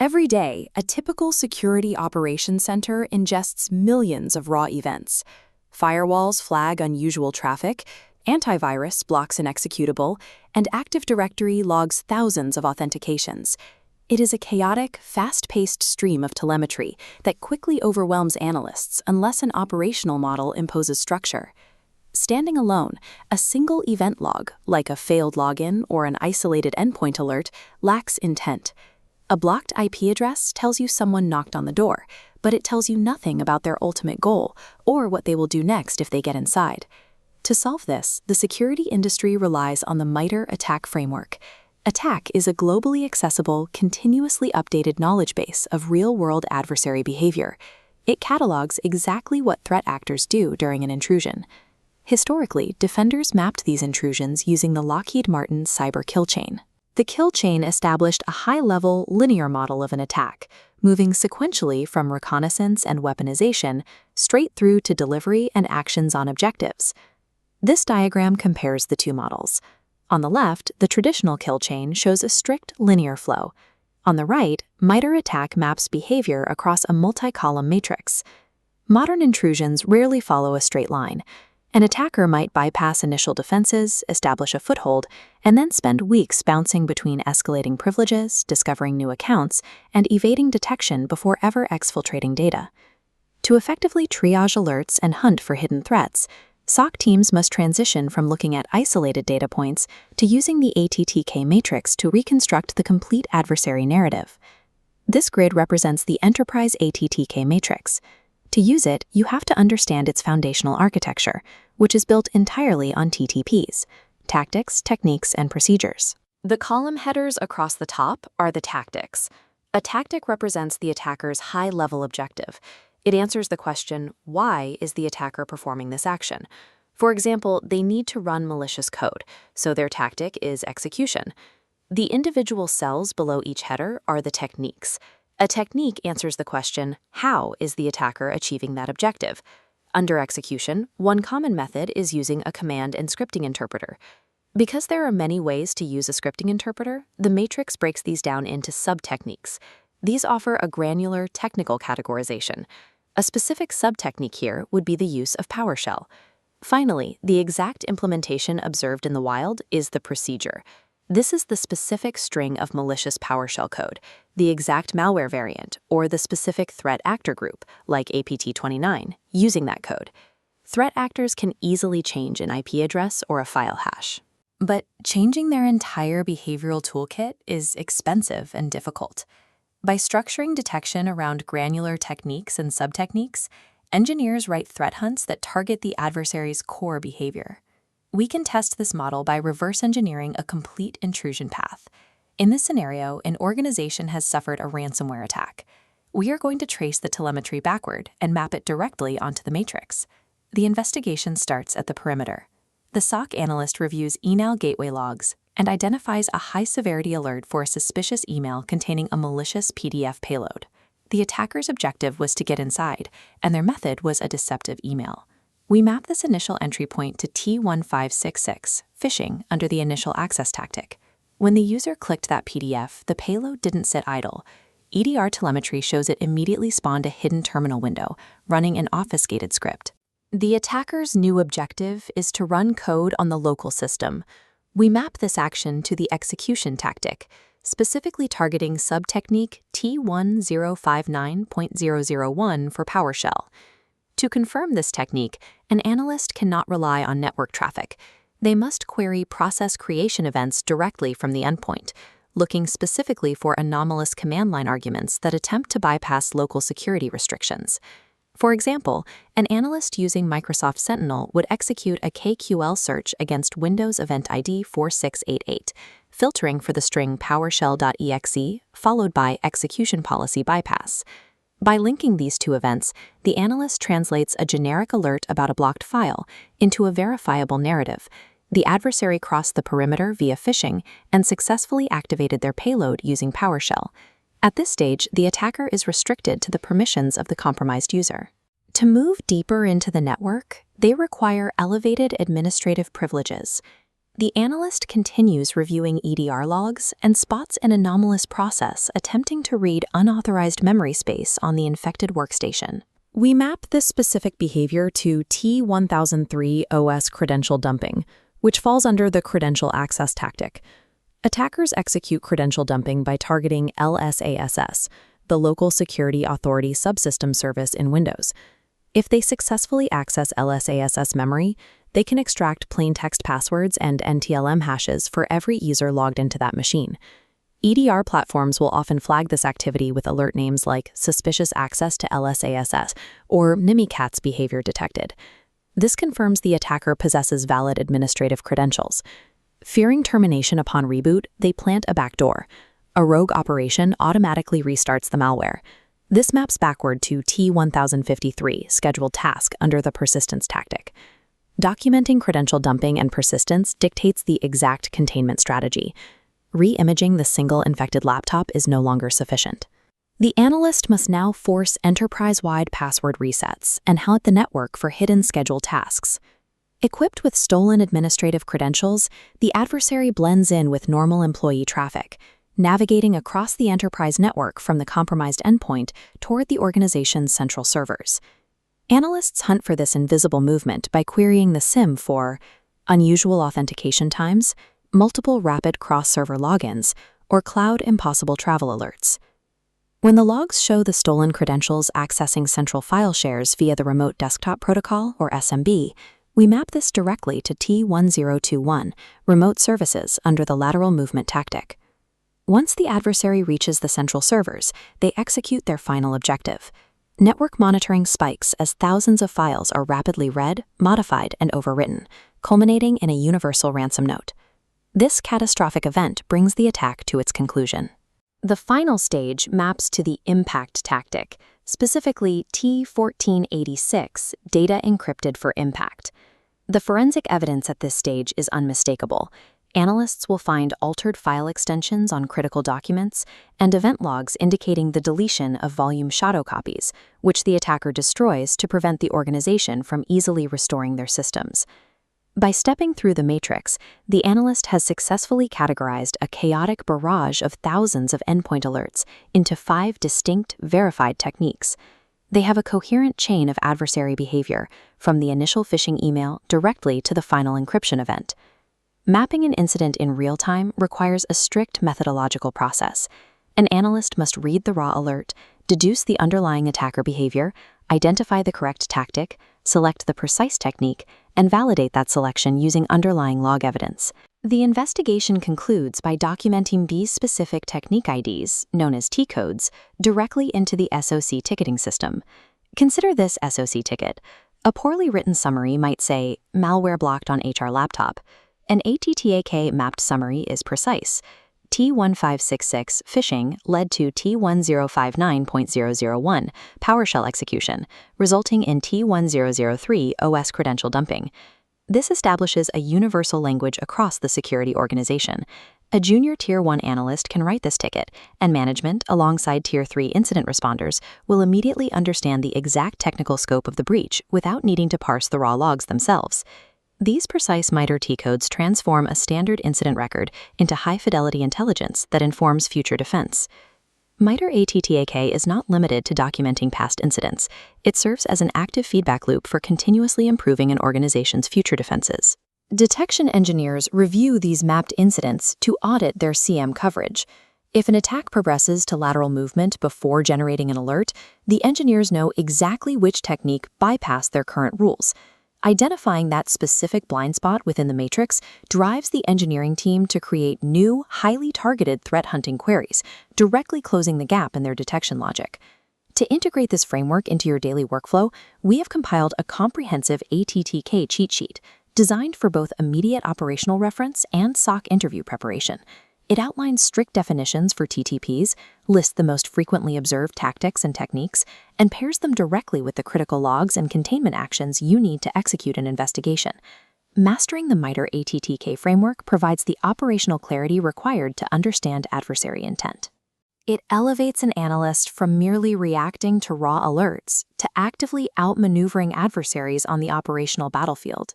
Every day, a typical security operations center ingests millions of raw events. Firewalls flag unusual traffic, antivirus blocks an executable, and Active Directory logs thousands of authentications. It is a chaotic, fast-paced stream of telemetry that quickly overwhelms analysts unless an operational model imposes structure. Standing alone, a single event log, like a failed login or an isolated endpoint alert, lacks intent. A blocked IP address tells you someone knocked on the door, but it tells you nothing about their ultimate goal or what they will do next if they get inside. To solve this, the security industry relies on the MITRE ATT&CK framework. ATT&CK is a globally accessible, continuously updated knowledge base of real-world adversary behavior. It catalogs exactly what threat actors do during an intrusion. Historically, defenders mapped these intrusions using the Lockheed Martin cyber kill chain. The kill chain established a high-level, linear model of an attack, moving sequentially from reconnaissance and weaponization straight through to delivery and actions on objectives. This diagram compares the two models. On the left, the traditional kill chain shows a strict linear flow. On the right, MITRE ATT&CK maps behavior across a multi-column matrix. Modern intrusions rarely follow a straight line. An attacker might bypass initial defenses, establish a foothold, and then spend weeks bouncing between escalating privileges, discovering new accounts, and evading detection before ever exfiltrating data. To effectively triage alerts and hunt for hidden threats, SOC teams must transition from looking at isolated data points to using the ATT&CK matrix to reconstruct the complete adversary narrative. This grid represents the enterprise ATT&CK matrix. To use it, you have to understand its foundational architecture, which is built entirely on TTPs, tactics, techniques, and procedures. The column headers across the top are the tactics. A tactic represents the attacker's high-level objective. It answers the question, why is the attacker performing this action? For example, they need to run malicious code, so their tactic is execution. The individual cells below each header are the techniques. A technique answers the question, how is the attacker achieving that objective? Under execution, one common method is using a command and scripting interpreter. Because there are many ways to use a scripting interpreter, the matrix breaks these down into sub-techniques. These offer a granular, technical categorization. A specific sub-technique here would be the use of PowerShell. Finally, the exact implementation observed in the wild is the procedure. This is the specific string of malicious PowerShell code, the exact malware variant, or the specific threat actor group, like APT29, using that code. Threat actors can easily change an IP address or a file hash. But changing their entire behavioral toolkit is expensive and difficult. By structuring detection around granular techniques and sub-techniques, engineers write threat hunts that target the adversary's core behavior. We can test this model by reverse engineering a complete intrusion path. In this scenario, an organization has suffered a ransomware attack. We are going to trace the telemetry backward and map it directly onto the matrix. The investigation starts at the perimeter. The SOC Analyst reviews email gateway logs and identifies a high-severity alert for a suspicious email containing a malicious PDF payload. The attacker's objective was to get inside, and their method was a deceptive email. We map this initial entry point to T1566, phishing, under the initial access tactic. When the user clicked that PDF, the payload didn't sit idle. EDR telemetry shows it immediately spawned a hidden terminal window, running an obfuscated script. The attacker's new objective is to run code on the local system. We map this action to the execution tactic, specifically targeting sub-technique T1059.001 for PowerShell. To confirm this technique, an analyst cannot rely on network traffic. They must query process creation events directly from the endpoint, looking specifically for anomalous command line arguments that attempt to bypass local security restrictions. For example, an analyst using Microsoft Sentinel would execute a KQL search against Windows Event ID 4688, filtering for the string PowerShell.exe followed by execution policy bypass. By linking these two events, the analyst translates a generic alert about a blocked file into a verifiable narrative. The adversary crossed the perimeter via phishing and successfully activated their payload using PowerShell. At this stage, the attacker is restricted to the permissions of the compromised user. To move deeper into the network, they require elevated administrative privileges. The analyst continues reviewing EDR logs and spots an anomalous process attempting to read unauthorized memory space on the infected workstation. We map this specific behavior to T1003 OS credential dumping, which falls under the credential access tactic. Attackers execute credential dumping by targeting LSASS, the Local Security Authority Subsystem Service in Windows. If they successfully access LSASS memory, they can extract plaintext passwords and NTLM hashes for every user logged into that machine. EDR platforms will often flag this activity with alert names like suspicious access to LSASS or Mimikatz behavior detected. This confirms the attacker possesses valid administrative credentials. Fearing termination upon reboot, they plant a backdoor. A rogue operation automatically restarts the malware. This maps backward to T1053, scheduled task, under the persistence tactic. Documenting credential dumping and persistence dictates the exact containment strategy. Re-imaging the single infected laptop is no longer sufficient. The analyst must now force enterprise-wide password resets and hunt the network for hidden scheduled tasks. Equipped with stolen administrative credentials, the adversary blends in with normal employee traffic, navigating across the enterprise network from the compromised endpoint toward the organization's central servers. Analysts hunt for this invisible movement by querying the SIEM for unusual authentication times, multiple rapid cross-server logins, or cloud impossible travel alerts. When the logs show the stolen credentials accessing central file shares via the Remote Desktop Protocol, or SMB, we map this directly to T1021, Remote Services, under the lateral movement tactic. Once the adversary reaches the central servers, they execute their final objective. Network monitoring spikes as thousands of files are rapidly read, modified, and overwritten, culminating in a universal ransom note. This catastrophic event brings the attack to its conclusion. The final stage maps to the impact tactic, specifically T1486, data encrypted for impact. The forensic evidence at this stage is unmistakable. Analysts will find altered file extensions on critical documents and event logs indicating the deletion of volume shadow copies, which the attacker destroys to prevent the organization from easily restoring their systems. By stepping through the matrix, the analyst has successfully categorized a chaotic barrage of thousands of endpoint alerts into 5 distinct, verified techniques. They have a coherent chain of adversary behavior, from the initial phishing email directly to the final encryption event. Mapping an incident in real time requires a strict methodological process. An analyst must read the raw alert, deduce the underlying attacker behavior, identify the correct tactic, select the precise technique, and validate that selection using underlying log evidence. The investigation concludes by documenting these specific technique IDs, known as T-codes, directly into the SOC ticketing system. Consider this SOC ticket. A poorly written summary might say, malware blocked on HR laptop. An ATT&CK mapped summary is precise. T1566 phishing led to T1059.001 PowerShell execution, resulting in T1003 OS credential dumping. This establishes a universal language across the security organization. A junior Tier 1 analyst can write this ticket, and management, alongside Tier 3 incident responders, will immediately understand the exact technical scope of the breach without needing to parse the raw logs themselves. These precise MITRE T-codes transform a standard incident record into high-fidelity intelligence that informs future defense. MITRE ATT&CK is not limited to documenting past incidents. It serves as an active feedback loop for continuously improving an organization's future defenses. Detection engineers review these mapped incidents to audit their SIEM coverage. If an attack progresses to lateral movement before generating an alert, the engineers know exactly which technique bypassed their current rules. Identifying that specific blind spot within the matrix drives the engineering team to create new, highly targeted threat hunting queries, directly closing the gap in their detection logic. To integrate this framework into your daily workflow, we have compiled a comprehensive ATT&CK cheat sheet designed for both immediate operational reference and SOC interview preparation. It outlines strict definitions for TTPs, lists the most frequently observed tactics and techniques, and pairs them directly with the critical logs and containment actions you need to execute an investigation. Mastering the MITRE ATT&CK framework provides the operational clarity required to understand adversary intent. It elevates an analyst from merely reacting to raw alerts to actively outmaneuvering adversaries on the operational battlefield.